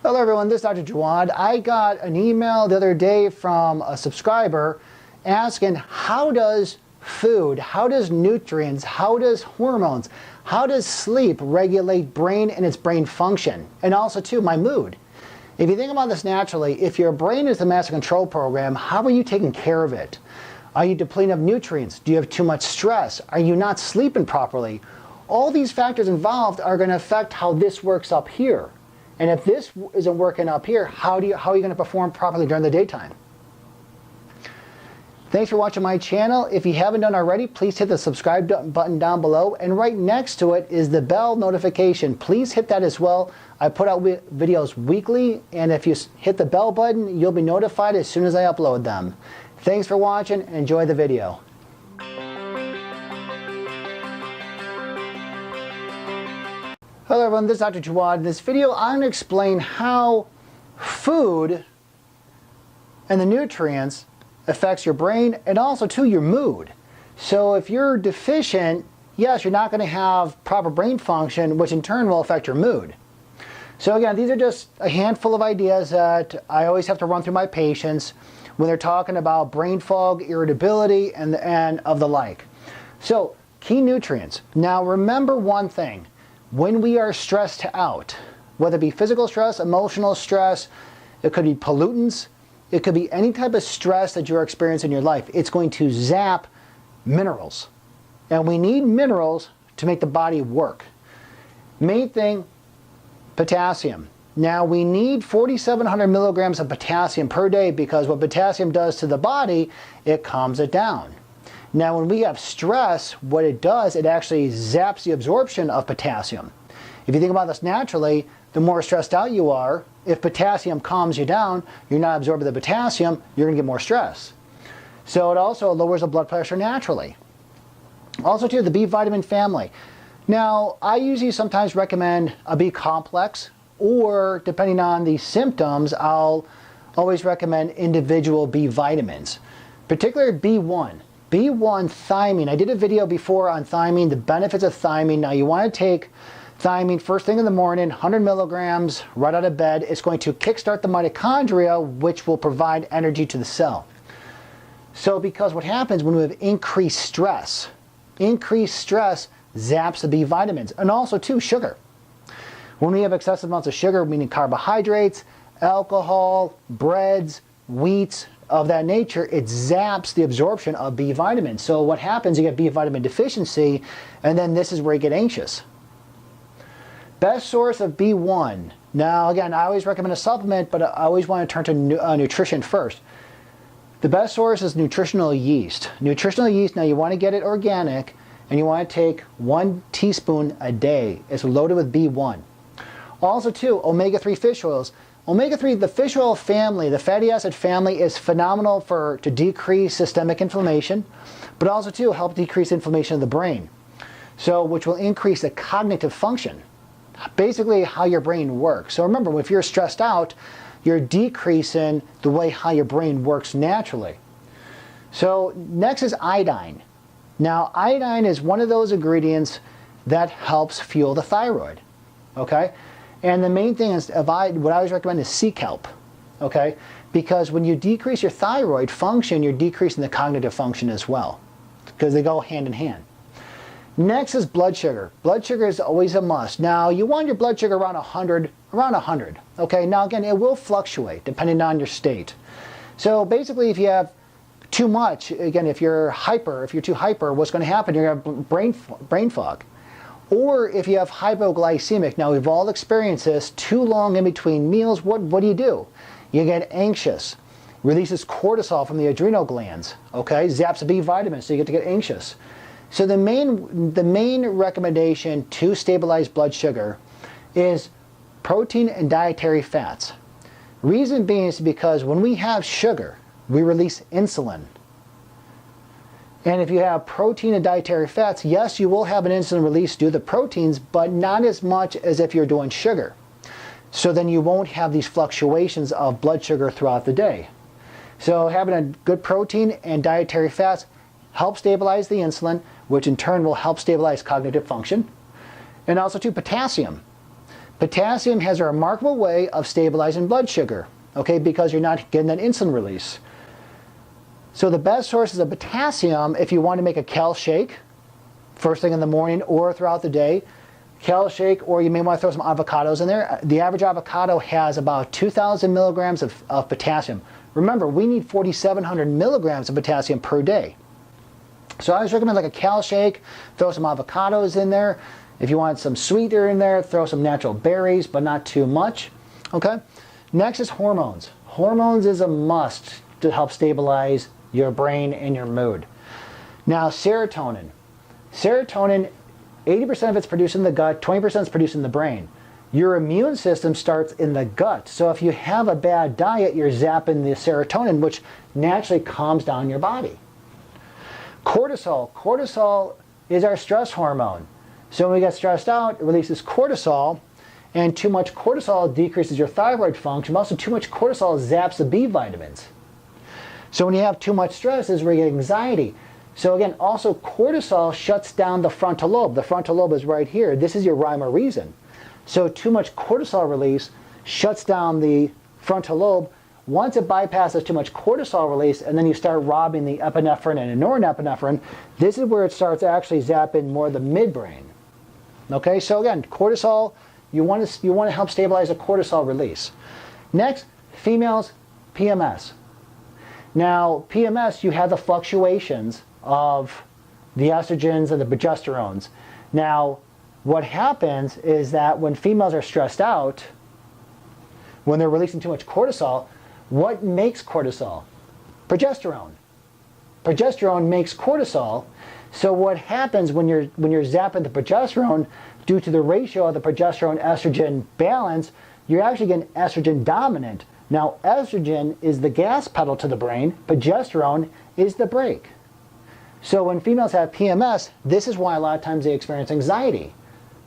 Hello everyone, this is Dr. Jawad. I got an email the other day from a subscriber asking how does food, how does nutrients, how does hormones, how does sleep regulate brain and its brain function, and also too my mood. If you think about this naturally, if your brain is the master control program, how are you taking care of it? Are you depleting of nutrients? Do you have too much stress? Are you not sleeping properly? All these factors involved are going to affect how this works up here. And if this isn't working up here, how are you going to perform properly during the daytime? Thanks for watching my channel. If you haven't done already, please hit the subscribe button down below. And right next to it is the bell notification. Please hit that as well. I put out videos weekly, and if you hit the bell button, you'll be notified as soon as I upload them. Thanks for watching, and enjoy the video. Hello everyone, this is Dr. Jawad. In this video, I'm going to explain how food and the nutrients affects your brain and also too your mood. So if you're deficient, yes, you're not going to have proper brain function, which in turn will affect your mood. So again, these are just a handful of ideas that I always have to run through my patients when they're talking about brain fog, irritability, and of the like. So key nutrients. Now remember one thing. When we are stressed out, whether it be physical stress, emotional stress, it could be pollutants, it could be any type of stress that you're experiencing in your life, it's going to zap minerals. And we need minerals to make the body work. Main thing, potassium. Now we need 4,700 milligrams of potassium per day because what potassium does to the body, it calms it down. Now when we have stress, what it does, it actually zaps the absorption of potassium. If you think about this naturally, the more stressed out you are, if potassium calms you down, you're not absorbing the potassium, you're going to get more stress. So it also lowers the blood pressure naturally. Also too, the B vitamin family. Now I usually sometimes recommend a B complex, or depending on the symptoms, I'll always recommend individual B vitamins, particularly B1. B1 thiamine. I did a video before on thiamine, the benefits of thiamine. Now you want to take thiamine first thing in the morning, 100 milligrams right out of bed. It's going to kickstart the mitochondria, which will provide energy to the cell. So because what happens when we have increased stress zaps the B vitamins, and also too sugar. When we have excessive amounts of sugar, meaning carbohydrates, alcohol, breads, wheats, of that nature, it zaps the absorption of B vitamins. So what happens, you get B vitamin deficiency, and then this is where you get anxious. Best source of B1. Now again, I always recommend a supplement, but I always want to turn to nutrition first. The best source is nutritional yeast. Nutritional yeast, now you want to get it organic, and you want to take 1 teaspoon a day. It's loaded with B1. Also too, omega-3 fish oils. Omega-3, the fish oil family, the fatty acid family, is phenomenal to decrease systemic inflammation, but also to help decrease inflammation of the brain. So, which will increase the cognitive function, basically how your brain works. So remember, if you're stressed out, you're decreasing the way how your brain works naturally. So next is iodine. Now iodine is one of those ingredients that helps fuel the thyroid, okay? And the main thing is, what I always recommend is sea kelp, okay? Because when you decrease your thyroid function, you're decreasing the cognitive function as well, because they go hand in hand. Next is blood sugar. Blood sugar is always a must. Now, you want your blood sugar around 100, okay? Now, again, it will fluctuate depending on your state. So basically, if you have too much, again, if you're too hyper, what's going to happen? You're going to have brain fog. Or if you have hypoglycemic, now we've all experienced this, too long in between meals, what do? You get anxious, releases cortisol from the adrenal glands, okay? Zaps the B vitamins, so you get to get anxious. So the main recommendation to stabilize blood sugar is protein and dietary fats. Reason being is because when we have sugar, we release insulin. And if you have protein and dietary fats, yes, you will have an insulin release due to the proteins, but not as much as if you're doing sugar. So then you won't have these fluctuations of blood sugar throughout the day. So having a good protein and dietary fats helps stabilize the insulin, which in turn will help stabilize cognitive function. And also too, potassium. Potassium has a remarkable way of stabilizing blood sugar, okay, because you're not getting that insulin release. So the best sources of potassium, if you want to make a kale shake, first thing in the morning or throughout the day, kale shake, or you may want to throw some avocados in there. The average avocado has about 2,000 milligrams of potassium. Remember, we need 4,700 milligrams of potassium per day. So I always recommend like a kale shake, throw some avocados in there. If you want some sweetener in there, throw some natural berries, but not too much. Okay. Next is hormones. Hormones is a must to help stabilize your brain and your mood. Now, serotonin. Serotonin, 80% of it's produced in the gut, 20% is produced in the brain. Your immune system starts in the gut. So if you have a bad diet, you're zapping the serotonin, which naturally calms down your body. Cortisol. Cortisol is our stress hormone. So when we get stressed out, it releases cortisol, and too much cortisol decreases your thyroid function. Also, too much cortisol zaps the B vitamins. So when you have too much stress, is where you get anxiety. So again, also cortisol shuts down the frontal lobe. The frontal lobe is right here. This is your rhyme or reason. So too much cortisol release shuts down the frontal lobe. Once it bypasses too much cortisol release, and then you start robbing the epinephrine and norepinephrine, this is where it starts actually zapping more the midbrain. Okay, so again, cortisol, you want to help stabilize the cortisol release. Next, females, PMS. Now, PMS, you have the fluctuations of the estrogens and the progesterones. Now, what happens is that when females are stressed out, when they're releasing too much cortisol, what makes cortisol? Progesterone. Progesterone makes cortisol. So what happens when you're zapping the progesterone, due to the ratio of the progesterone-estrogen balance, you're actually getting estrogen dominant. Now, estrogen is the gas pedal to the brain. Progesterone is the brake. So when females have PMS, this is why a lot of times they experience anxiety,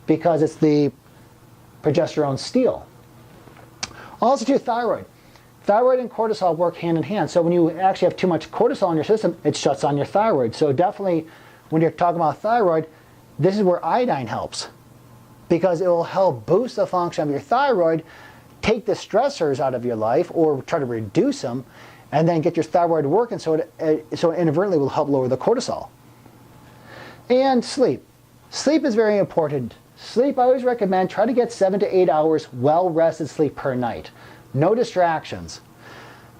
because it's the progesterone steal. Also, too, thyroid. Thyroid and cortisol work hand in hand. So when you actually have too much cortisol in your system, it shuts on your thyroid. So definitely, when you're talking about thyroid, this is where iodine helps, because it will help boost the function of your thyroid, take the stressors out of your life or try to reduce them, and then get your thyroid working so it inadvertently will help lower the cortisol. And sleep. Sleep is very important. Sleep, I always recommend, try to get 7 to 8 hours well-rested sleep per night. No distractions.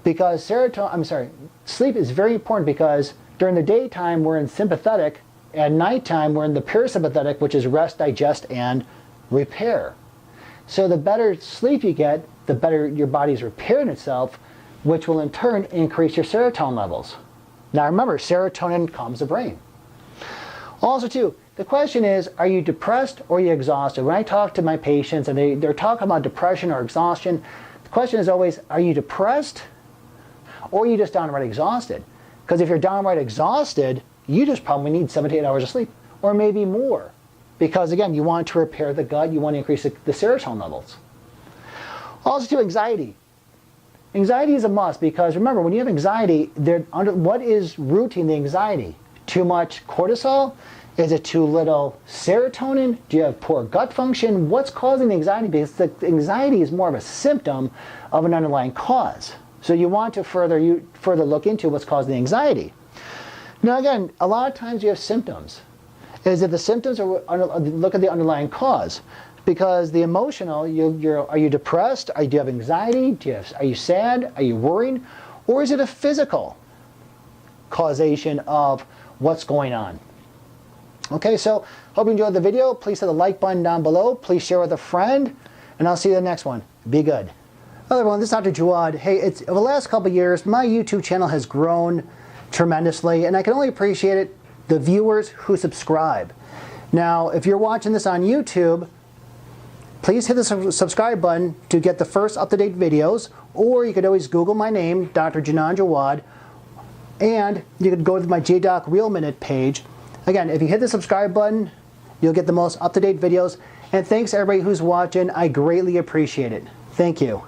Because sleep is very important, because during the daytime we're in sympathetic, at nighttime we're in the parasympathetic, which is rest, digest, and repair. So the better sleep you get, the better your body's repairing itself, which will in turn increase your serotonin levels. Now remember, serotonin calms the brain. Also too, the question is, are you depressed or are you exhausted? When I talk to my patients and they're talking about depression or exhaustion, the question is always, are you depressed or are you just downright exhausted? Because if you're downright exhausted, you just probably need 7 to 8 hours of sleep, or maybe more. Because again, you want to repair the gut, you want to increase the serotonin levels. Also too, anxiety. Anxiety is a must, because remember, when you have anxiety, what is rooting the anxiety? Too much cortisol? Is it too little serotonin? Do you have poor gut function? What's causing the anxiety? Because the anxiety is more of a symptom of an underlying cause. So you want to further look into what's causing the anxiety. Now again, a lot of times you have symptoms. Is that the symptoms look at the underlying cause? Because the emotional, are you depressed? Do you have anxiety? Are you sad? Are you worried? Or is it a physical causation of what's going on? Okay, so hope you enjoyed the video. Please hit the like button down below. Please share with a friend, and I'll see you in the next one. Be good. Hello everyone, this is Dr. Jawad. Hey, over the last couple of years, my YouTube channel has grown tremendously, and I can only appreciate it, the viewers who subscribe. Now, if you're watching this on YouTube, please hit the subscribe button to get the first up-to-date videos, or you could always Google my name, Dr. Janan Jawad, and you could go to my JDoc Real Minute page. Again, if you hit the subscribe button, you'll get the most up-to-date videos. And thanks to everybody who's watching. I greatly appreciate it. Thank you.